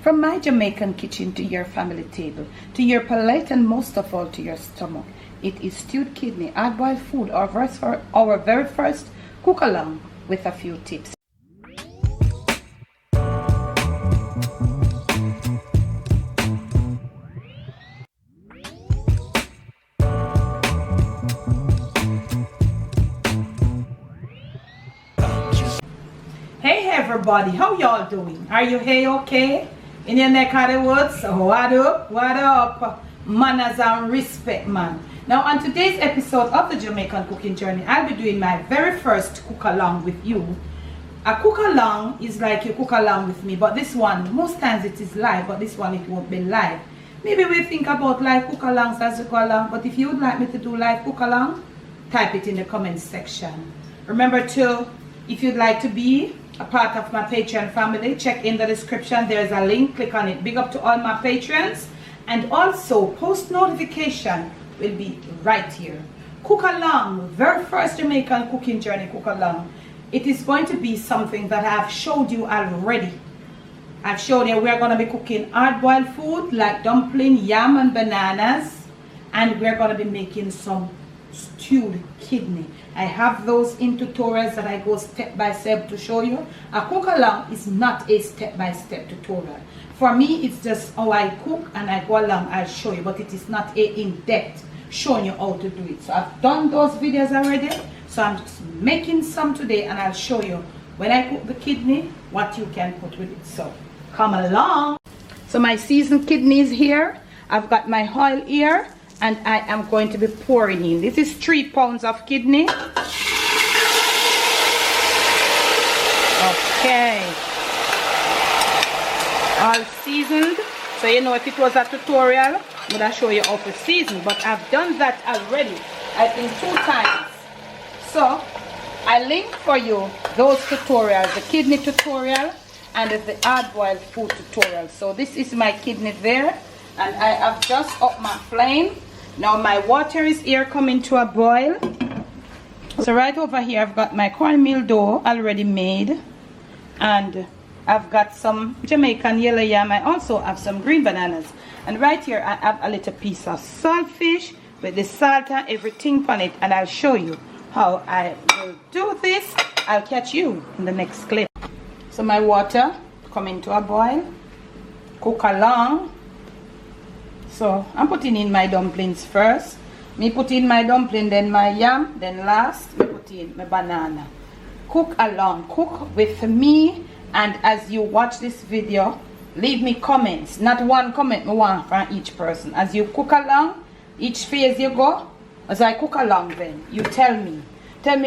From my Jamaican kitchen to your family table, to your palate, and most of all to your stomach. It is stewed kidney, hard-boiled food, our very first cook-along with a few tips. Hey everybody, how y'all doing? Are you okay? In your neck of the woods? What up? Manners and respect, man. Now on today's episode of the Jamaican cooking journey, I'll be doing my very first cook along with you. A cook along is like you cook along with me, but this one, most times it is live, but this one it won't be live. Maybe we think about live cook alongs as we go along, but if you would like me to do live cook along, type it in the comments section. Remember to, if you'd like to be a part of my Patreon family, check in the description. There's a link, click on it. Big up to all my patrons. And also post notification will be right here. Cook along, very first Jamaican cooking journey cook along. It is going to be something that I've showed you already. I've shown you we're going to be cooking hard-boiled food like dumpling, yam and bananas, and we're going to be making some stewed kidney. I have those in tutorials that I go step by step to show you. A cook along is not a step-by-step tutorial. For me, it's just how I cook and I go along, I'll show you, but it is not a in-depth showing you how to do it. So I've done those videos already, so I'm just making some today and I'll show you when I cook the kidney what you can put with it. So come along. So my seasoned kidney is here. I've got my oil here and I am going to be pouring in. This is 3 pounds of kidney. Okay. All seasoned. So you know, if it was a tutorial, I would have show you how to season, but I've done that already, I think 2 times. So I link for you those tutorials, the kidney tutorial and the hard-boiled food tutorial. So this is my kidney there, and I have just upped my flame. Now my water is here coming to a boil. So right over here I've got my cornmeal dough already made, and I've got some Jamaican yellow yam. I also have some green bananas, and right here I have a little piece of saltfish with the salt and everything on it, and I'll show you how I will do this. I'll catch you in the next clip. So my water coming to a boil. Cook along. So I'm putting in my dumplings first. Me put in my dumpling, then my yam, then last me put in my banana. Cook along, cook with me, and as you watch this video, leave me comments. Not one comment me want from each person. As you cook along, each phase you go, as I cook along then, you tell me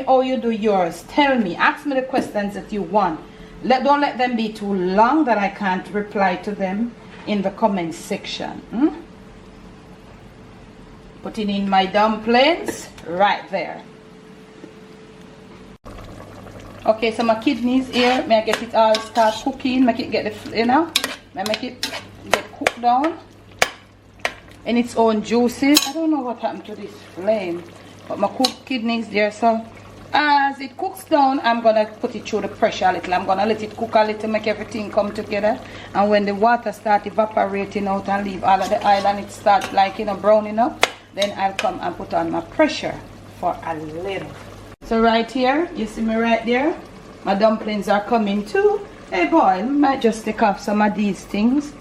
how you do yours. Tell me, ask me the questions that you want. Don't let them be too long that I can't reply to them in the comments section. Putting in my dumplings right there. Okay, so my kidneys here. May I get it all start cooking? Make it get the, you know, may I make it get cooked down in its own juices. I don't know what happened to this flame, but my cooked kidneys there. So as it cooks down, I'm gonna put it through the pressure a little. I'm gonna let it cook a little, make everything come together, and when the water starts evaporating out and leave all of the oil and it starts like, you know, browning up, then I'll come and put on my pressure for a little. So right here, you see me right there, my dumplings are coming too. Hey boy, I might just take off some of these things.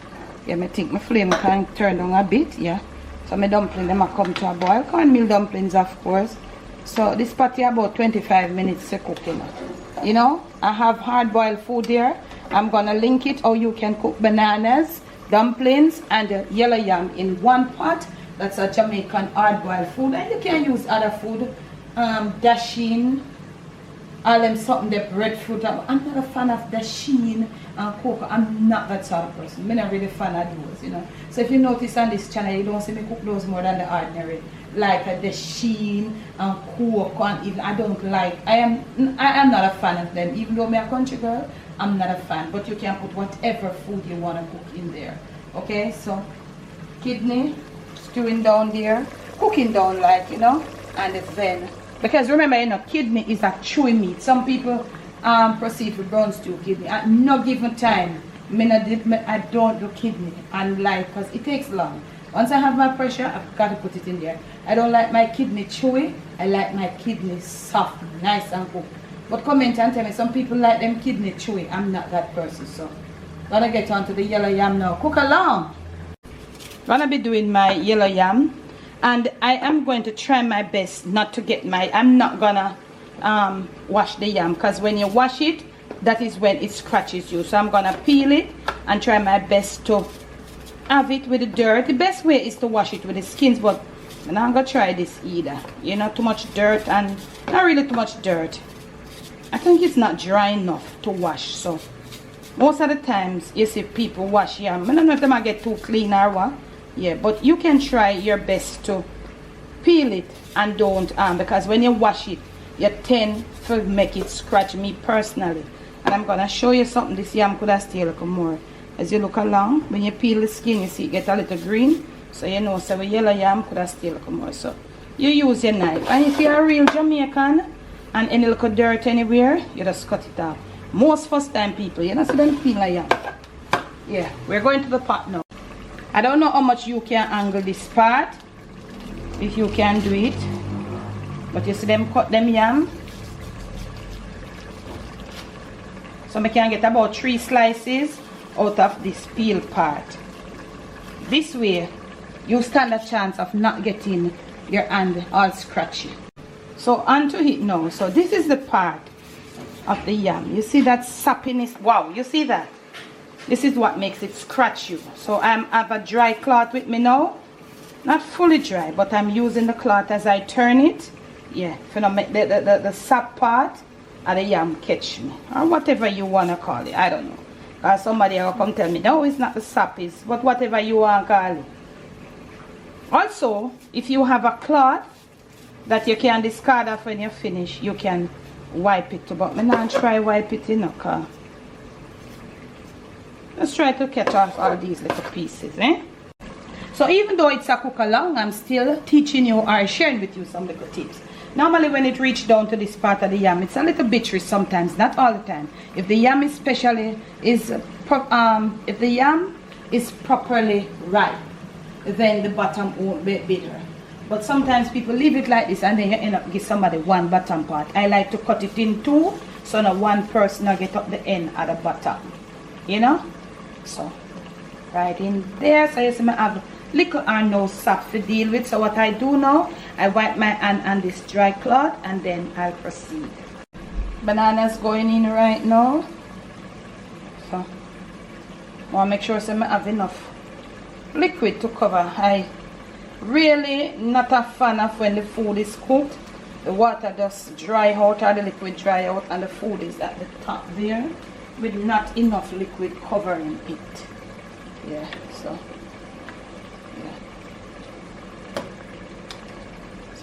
Yeah, I think my flame can turn down a bit, yeah. So my dumpling them are come to a boil. Cornmeal dumplings, of course. So this pot here about 25 minutes to cook, you know. You know, I have hard-boiled food there. I'm gonna link it how you can cook bananas, dumplings, and yellow yam in one pot. That's a Jamaican hard-boiled food, and you can use other food, dasheen, all them something, the breadfruit. I'm not a fan of dasheen and cocoa. I'm not that sort of person. I'm not really a fan of those, you know. So if you notice on this channel, you don't see me cook those more than the ordinary, like a dasheen and cocoa, and even I don't like. I am not a fan of them. Even though I'm a country girl, I'm not a fan. But you can put whatever food you want to cook in there. Okay, so kidney stewing down there, cooking down, like, you know, and then, because remember, you know, kidney is a chewy meat. Some people proceed with brown stew kidney. At no given time I don't do kidney and like, because it takes long. Once I have my pressure, I've got to put it in there. I don't like my kidney chewy. I like my kidney soft, nice and cooked. But comment and tell me, some people like them kidney chewy. I'm not that person, so. Gonna get on to the yellow yam now. Cook along. Gonna be doing my yellow yam. And I am going to try my best not to get I'm not gonna wash the yam. Because when you wash it, that is when it scratches you. So I'm gonna peel it and try my best to have it with the dirt. The best way is to wash it with the skins, but I'm not gonna try this either. You know, too much dirt and not really too much dirt. I think it's not dry enough to wash. So most of the times you see people wash yam. I don't know if they might get too clean or what. Yeah, but you can try your best to peel it and don't because when you wash it, you tend to make it scratch. Me personally. And I'm gonna show you something. This yam could have stayed a little more. As you look along, when you peel the skin, you see it get a little green. So you know, so a yellow yam could have stayed a little more. So you use your knife. And if you're a real Jamaican and any little dirt anywhere, you just cut it off. Most first time people, you know, so them peel a yam. Yeah, we're going to the pot now. I don't know how much you can angle this part. If you can do it. But you see them cut them yam. So I can get about 3 slices out of this peel part. This way, you stand a chance of not getting your hand all scratchy. So onto it now. So this is the part of the yam. You see that sappiness? Wow, you see that? This is what makes it scratch you. So I have a dry cloth with me now. Not fully dry, but I'm using the cloth as I turn it. Yeah, if you don't make the sap part of the yam catch me. Or whatever you want to call it. I don't know. Or somebody will come tell me, no, it's not the sap, it's but whatever you want to call it. Also, if you have a cloth that you can discard off when you finish, you can wipe it too. But I'm not try wipe it in, okay? Let's try to catch off all these little pieces, eh? So even though it's a cook along, I'm still teaching you or sharing with you some little tips. Normally when it reaches down to this part of the yam, it's a little bittery sometimes, not all the time. If the yam if the yam is properly ripe, then the bottom won't be bitter. But sometimes people leave it like this and then you end up give somebody one bottom part. I like to cut it in 2 so now one person will get up the end at the bottom. You know? So right in there. So you see I have little or no sap to deal with. So what I do now, I wipe my hand on this dry cloth and then I'll proceed. Bananas going in right now. So I want to make sure so I have enough liquid to cover. I really not a fan of when the food is cooked. The water just dry out or the liquid dry out and the food is at the top there with not enough liquid covering it. Yeah, so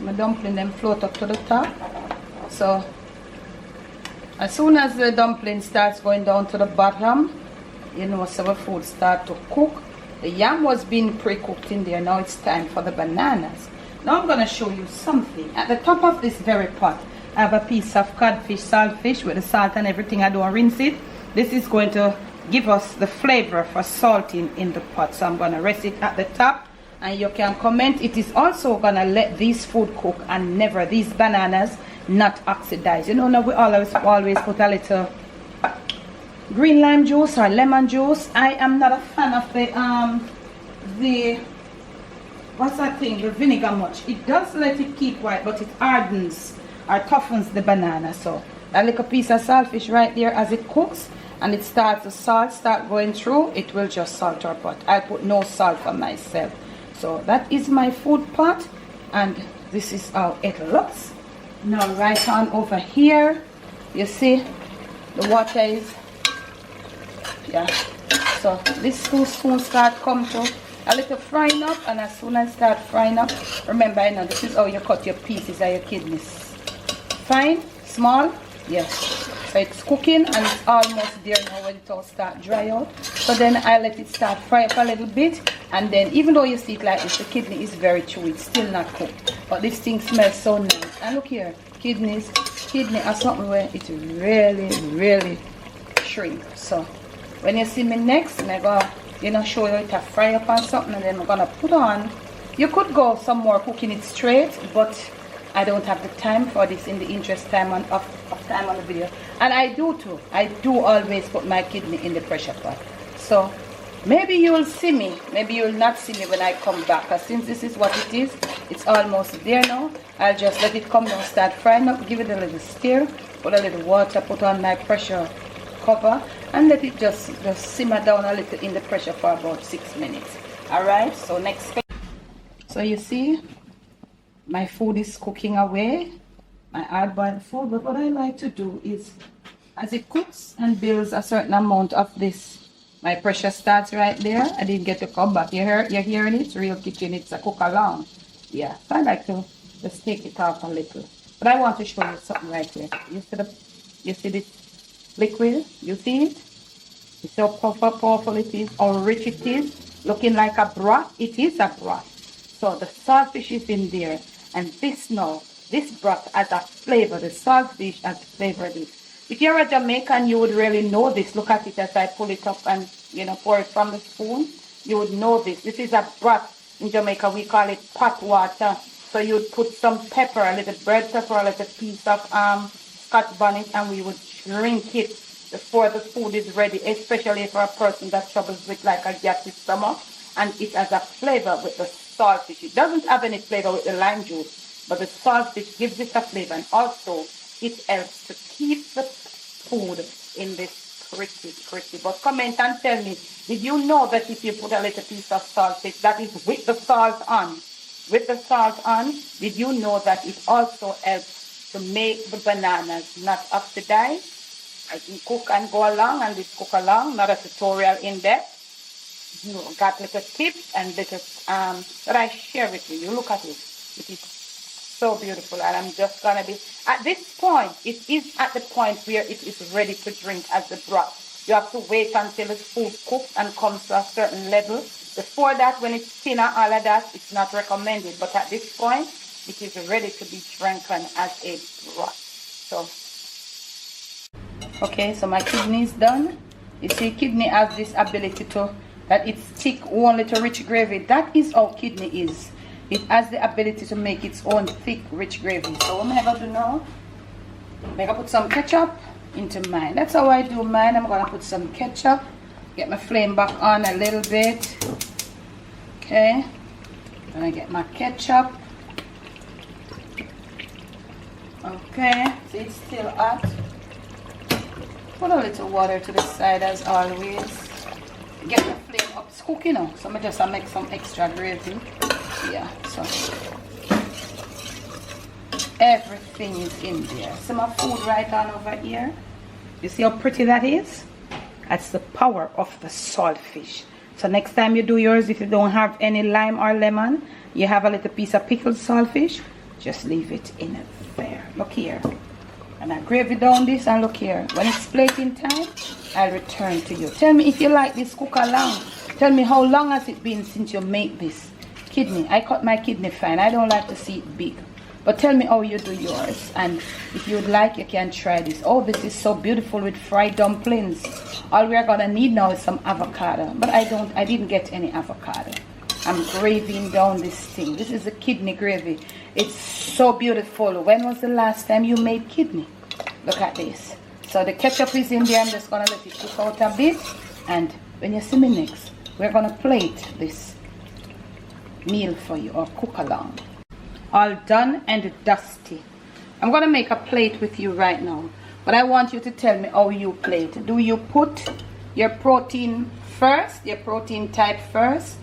my dumpling then float up to the top. So as soon as the dumpling starts going down to the bottom, you know, so the food start to cook. The yam was being pre-cooked in there. Now it's time for the bananas. Now I'm going to show you something. At the top of this very pot, I have a piece of codfish, saltfish with the salt and everything. I don't rinse it. This is going to give us the flavor for salting in the pot. So I'm going to rest it at the top. And you can comment. It is also going to let this food cook and never, these bananas, not oxidize. You know, now we always put a little green lime juice or lemon juice. I am not a fan of the what's that thing, the vinegar much. It does let it keep white, but it hardens or toughens the banana. So that little piece of saltfish right there, as it cooks and it starts, the salt start going through, it will just salt our pot. I put no salt for myself. So that is my food pot, and this is how it looks. Now right on over here, you see the water is, yeah, so this 2 spoons start come to a little frying up, and as soon as it start frying up, remember, you know, this is how you cut your pieces of your kidneys. Fine, small, yes. So it's cooking and it's almost there now when it all start dry out. So then I let it start fry up a little bit, and then even though you see it like this, the kidney is very chewy, it's still not cooked. But this thing smells so nice. And look here, kidney are something where it really, really shrink. So when you see me next, I'm gonna, you know, show you it a fry up on something, and then I'm gonna put on. You could go some more cooking it straight, but I don't have the time for this in the interest time of time on the video. And I do too. I do always put my kidney in the pressure pot. So maybe you will see me, maybe you will not see me when I come back, because since this is what it is, it's almost there now. I'll just let it come down, start frying up, give it a little stir, put a little water, put on my pressure cover, and let it just simmer down a little in the pressure for about 6 minutes. Alright, so next. So you see, my food is cooking away, my hard-boiled food. But what I like to do is, as it cooks and builds a certain amount of this, my pressure starts right there. I didn't get to come back. You're hearing it? It's real kitchen. It's a cook along. Yeah, so I like to just take it off a little. But I want to show you something right here. You see this liquid? You see it? You see how powerful it is, how rich it is, looking like a broth. It is a broth. So the saltfish is in there, and this broth has a flavor. The saltfish has flavored it. If you're a Jamaican, you would really know this. Look at it as I pull it up and, you know, pour it from the spoon. You would know this. This is a broth. In Jamaica, we call it pot water. So you would put some pepper, a little red pepper, a little piece of Scotch bonnet, and we would drink it before the food is ready, especially for a person that struggles with like a gassy stomach. And it has a flavor with the saltfish. It doesn't have any flavor with the lime juice, but the saltfish gives it a flavor, and also it helps to keep the food in this pretty. But comment and tell me, did you know that if you put a little piece of saltfish, that is with the salt on, did you know that it also helps to make the bananas not oxidize? I can cook and go along, and this cook along, not a tutorial in depth. You got little tips and little that I share with you. You look at it. It is so beautiful, and I'm just gonna be at this point. It is at the point where it is ready to drink as the broth. You have to wait until the food cooks and comes to a certain level. Before that, when it's thinner, all of that, it's not recommended. But at this point, it is ready to be drinking as a broth. So, okay, so my kidney is done. You see, kidney has this ability to, that it's thick only to rich gravy. That is how kidney is. It has the ability to make its own thick, rich gravy. So what I'm going to do now, I'm going to put some ketchup into mine. That's how I do mine. I'm going to put some ketchup. Get my flame back on a little bit. Okay. I'm going to get my ketchup. Okay. See, it's still hot. Put a little water to the side as always. Get the flame up. It's cooking now. So I'm just going to make some extra gravy. Yeah, so everything is in there. See my food right on over here. You see how pretty that is? That's the power of the saltfish. So next time you do yours, if you don't have any lime or lemon, you have a little piece of pickled saltfish, just leave it in there. Look here. And I gravy down this, and look here. When it's plating time, I'll return to you. Tell me if you like this cook along. Tell me how long has it been since you made this. Kidney. I cut my kidney fine. I don't like to see it big. But tell me how you do yours. And if you would like, you can try this. Oh, this is so beautiful with fried dumplings. All we're gonna need now is some avocado. But I didn't get any avocado. I'm gravying down this thing. This is a kidney gravy. It's so beautiful. When was the last time you made kidney? Look at this. So the ketchup is in there. I'm just gonna let it cook out a bit. And when you see me next, we're gonna plate this meal for you, or cook along. All done and dusty. I'm gonna make a plate with you right now, but I want you to tell me how you plate. Do you put your protein first, your protein type first,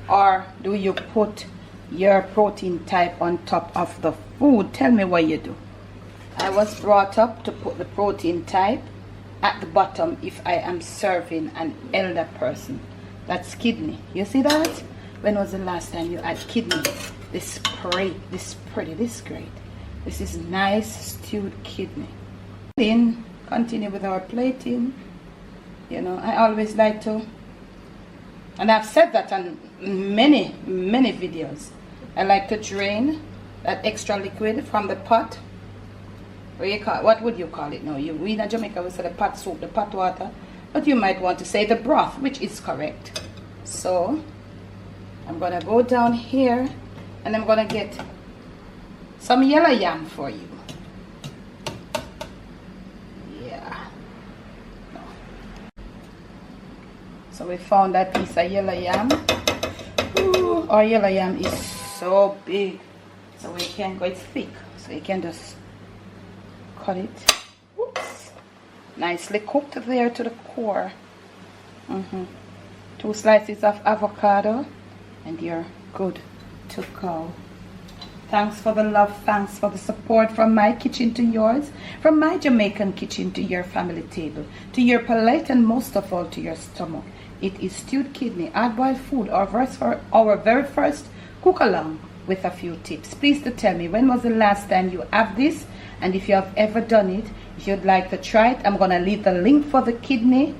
or do you put your protein type on top of the food? Tell me what you do. I was brought up to put the protein type at the bottom if I am serving an elder person. That's kidney. You see that? When was the last time you had kidney? This pretty, this great. This is nice stewed kidney. Then continue with our plating. You know, I always like to, and I've said that on many videos, I like to drain that extra liquid from the pot. What would you call it now? We in Jamaica we say the pot soup, the pot water. but you might want to say the broth, which is correct. So I'm gonna go down here and I'm gonna get some yellow yam for you. Yeah. So we found that piece of yellow yam. Ooh, our yellow yam is so big, so we can go, it's thick, so you can just cut it. Oops. Nicely cooked there to the core. 2 slices of avocado and you're good to go. Thanks for the love, thanks for the support, from my kitchen to yours, from my Jamaican kitchen to your family table, to your palate, and most of all to your stomach. It is stewed kidney, hard-boiled food, our very first cook along with a few tips. Please to tell me, when was the last time you have this, and if you have ever done it, if you'd like to try it, I'm gonna leave the link for the kidney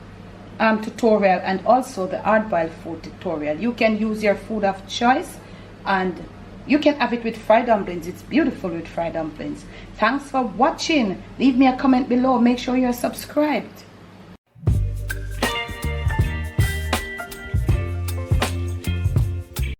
tutorial and also the hard-boiled food tutorial. You can use your food of choice, and you can have it with fried dumplings. It's beautiful with fried dumplings. Thanks for watching. Leave me a comment below. Make sure you're subscribed.